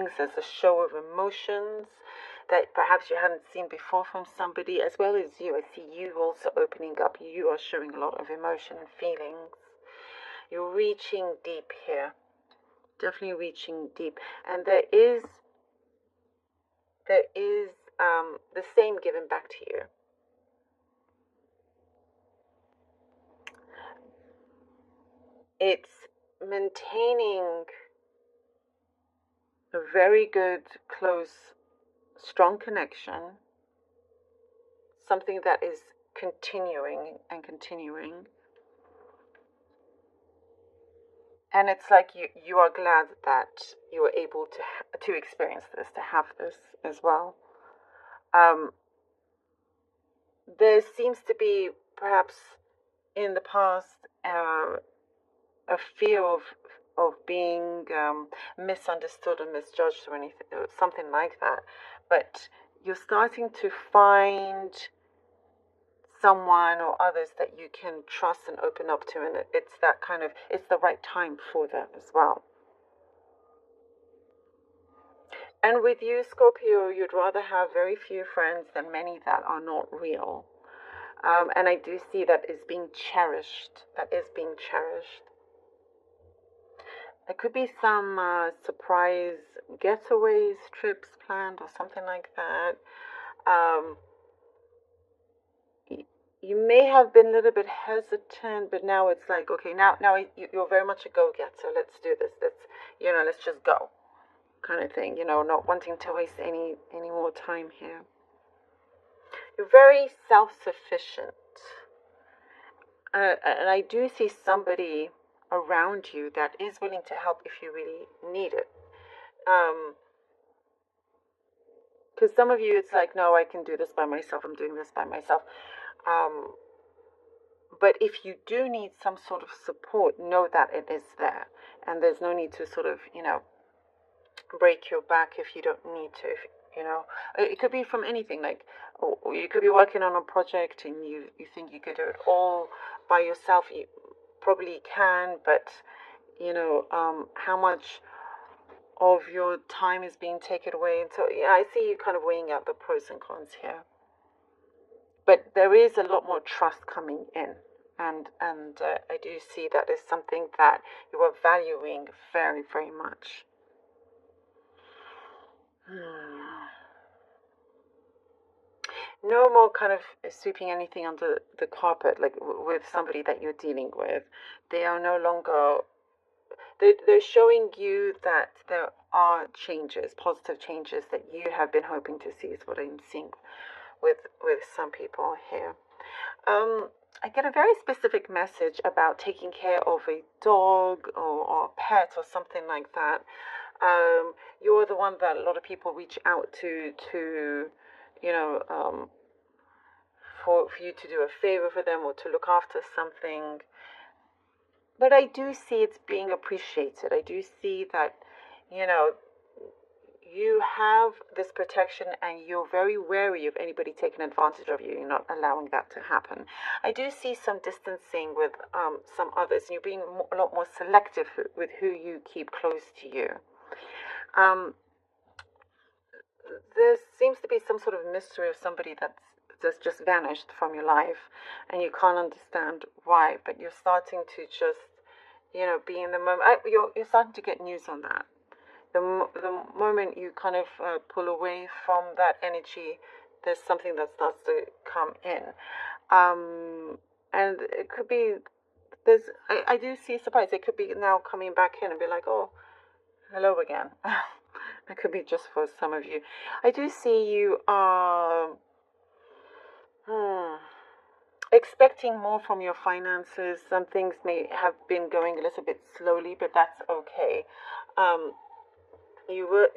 feelings. There's a show of emotions that perhaps you hadn't seen before from somebody, as well as you. I see you also opening up. You are showing a lot of emotion and feelings. You're reaching deep here. Definitely reaching deep. And there is the same given back to you. It's maintaining a very good, close, strong connection, something that is continuing and continuing. And it's like you are glad that you were able to experience this, to have this as well. There seems to be perhaps in the past a fear of being misunderstood or misjudged or anything, or something like that. But you're starting to find someone or others that you can trust and open up to, and it's that kind of, it's the right time for that as well. And with you, Scorpio, you'd rather have very few friends than many that are not real. And I do see that is being cherished. That is being cherished. There could be some surprise getaways, trips planned, or something like that. You may have been a little bit hesitant, but now it's like, okay, now you're very much a go-getter. Let's do this. Let's just go, kind of thing. Not wanting to waste any more time here. You're very self-sufficient, and I do see somebody around you that is willing to help if you really need it. Because some of you, it's like, no, I can do this by myself. I'm doing this by myself. But if you do need some sort of support, know that it is there. And there's no need to sort of, break your back if you don't need to. It could be from anything. Like, or you could be working on a project and you think you could do it all by yourself. You probably can, but, how much of your time is being taken away. And so, I see you kind of weighing out the pros and cons here. But there is a lot more trust coming in, and I do see that is something that you are valuing very, very much. No more kind of sweeping anything under the carpet, like with somebody that you're dealing with. They are no longer. They're showing you that there are changes, positive changes that you have been hoping to see. Is what I'm seeing with some people here. I get a very specific message about taking care of a dog or a pet or something like that. You're the one that a lot of people reach out to for you to do a favor for them or to look after something. But I do see it's being appreciated. I do see that, you have this protection and you're very wary of anybody taking advantage of you. You're not allowing that to happen. I do see some distancing with some others. You're being a lot more selective with who you keep close to you. There seems to be some sort of mystery of somebody that's just vanished from your life and you can't understand why, but you're starting to just, be in the moment. You're starting to get news on that. The moment you kind of pull away from that energy, there's something that starts to come in. And it could be, I do see surprise. It could be now coming back in and be like, oh, hello again. That could be just for some of you. I do see you expecting more from your finances. Some things may have been going a little bit slowly, but that's okay.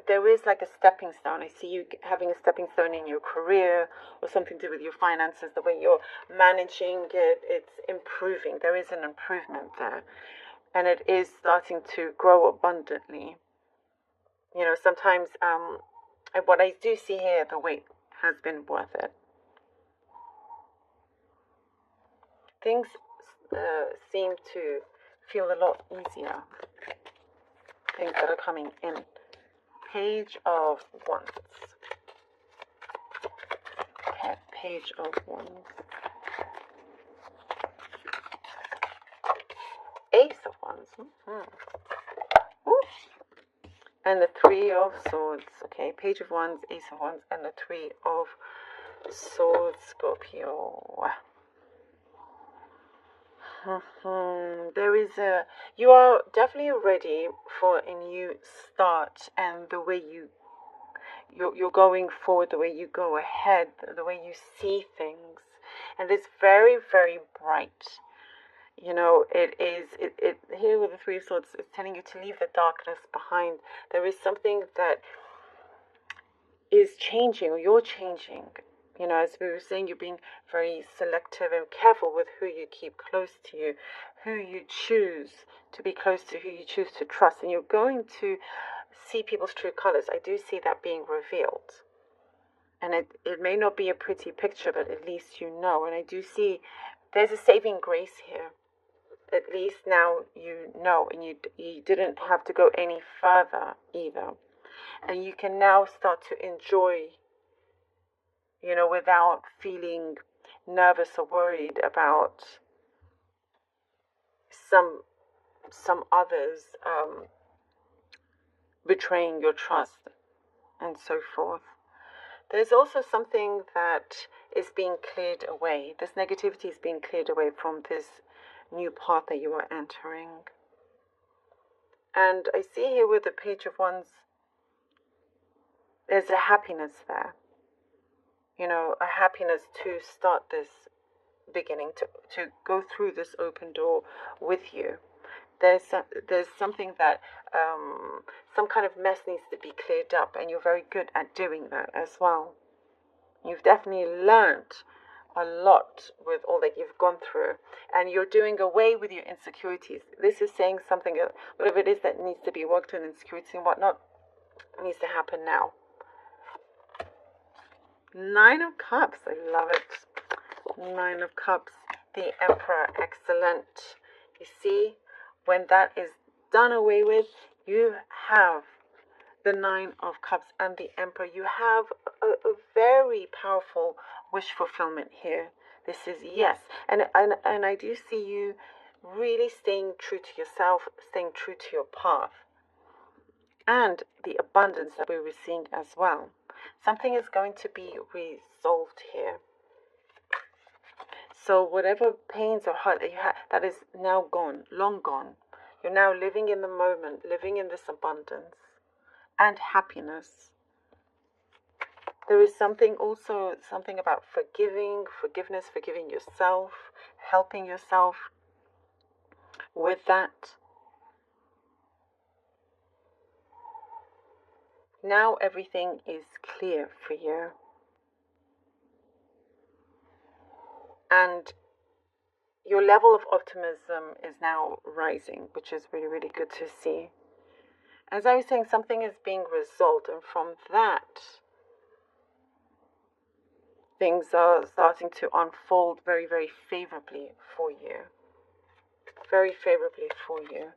There is like a stepping stone. I see you having a stepping stone in your career or something to do with your finances, the way you're managing it, it's improving. There is an improvement there. And it is starting to grow abundantly. Sometimes what I do see here, the wait has been worth it. Things seem to feel a lot easier. Things that are coming in. Page of Wands. Okay, Page of Wands. Ace of Wands. And the Three of Swords. Okay, Page of Wands, Ace of Wands, and the Three of Swords, Scorpio. You are definitely ready for a new start, and the way you're going forward, the way you go ahead, the way you see things, and it's very, very bright. You know, it here with the Three of Swords, it's telling you to leave the darkness behind. There is something that is changing, or you're changing. You know, as we were saying, you're being very selective and careful with who you keep close to you, who you choose to be close to, who you choose to trust. And you're going to see people's true colors. I do see that being revealed. And it may not be a pretty picture, but at least you know. And I do see there's a saving grace here. At least now you know, and you didn't have to go any further either. And you can now start to enjoy, you know, without feeling nervous or worried about some others betraying your trust and so forth. There's also something that is being cleared away. This negativity is being cleared away from this new path that you are entering. And I see here with the Page of Wands, there's a happiness there. You know, a happiness to start this beginning, to go through this open door with you. There's something that some kind of mess needs to be cleared up, and you're very good at doing that as well. You've definitely learned a lot with all that you've gone through, and you're doing away with your insecurities. This is saying something, whatever it is that needs to be worked on, insecurity and whatnot, needs to happen now. Nine of Cups, I love it. Nine of Cups, the Emperor, excellent. You see, when that is done away with, you have the Nine of Cups and the Emperor. You have a very powerful wish fulfillment here. This is yes. And I do see you really staying true to yourself, staying true to your path. And the abundance that we were seeing as well. Something is going to be resolved here. So whatever pains or hurt that you had, that is now gone, long gone. You're now living in the moment, living in this abundance and happiness. There is something about forgiveness, forgiving yourself, helping yourself with that. Now everything is clear for you. And your level of optimism is now rising, which is really, really good to see. As I was saying, something is being resolved, and from that, things are starting to unfold very, very favorably for you. Very favorably for you.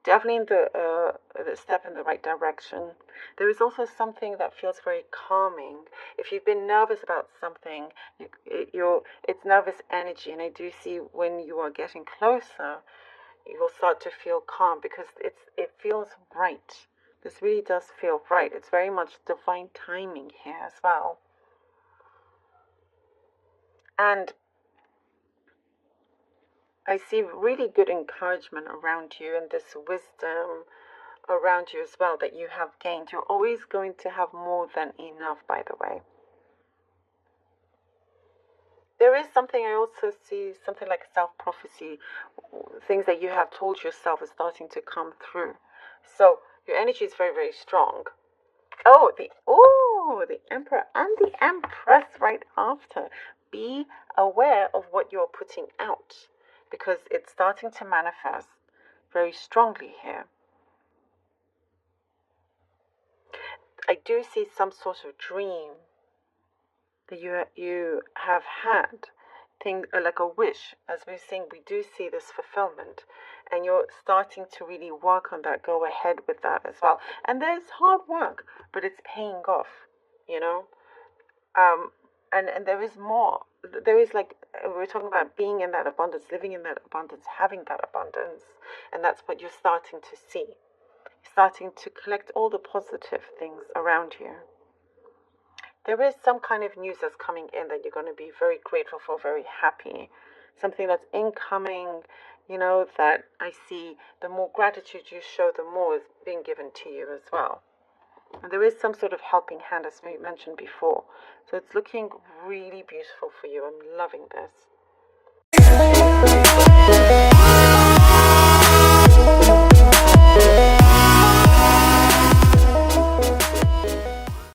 Definitely in the step in the right direction. There is also something that feels very calming. If you've been nervous about something, it's nervous energy, and I do see when you are getting closer, you will start to feel calm because it feels right. This really does feel right. It's very much divine timing here as well. And I see really good encouragement around you, and this wisdom around you as well that you have gained. You're always going to have more than enough, by the way. There is something, I also see something like self-prophecy. Things that you have told yourself are starting to come through. So your energy is very, very strong. The Emperor and the Empress right after. Be aware of what you're putting out, because it's starting to manifest very strongly here. I do see some sort of dream that you have had. thing, like a wish. As we're saying, we do see this fulfillment, and you're starting to really work on that. Go ahead with that as well. And there's hard work, but it's paying off, you know. And there is more. There is, like, we're talking about being in that abundance, living in that abundance, having that abundance, and that's what you're starting to see. You're starting to collect all the positive things around you. There is some kind of news that's coming in that you're going to be very grateful for, very happy. Something that's incoming, that I see. The more gratitude you show, the more is being given to you as well. And there is some sort of helping hand, as we mentioned before. So it's looking really beautiful for you. I'm loving this.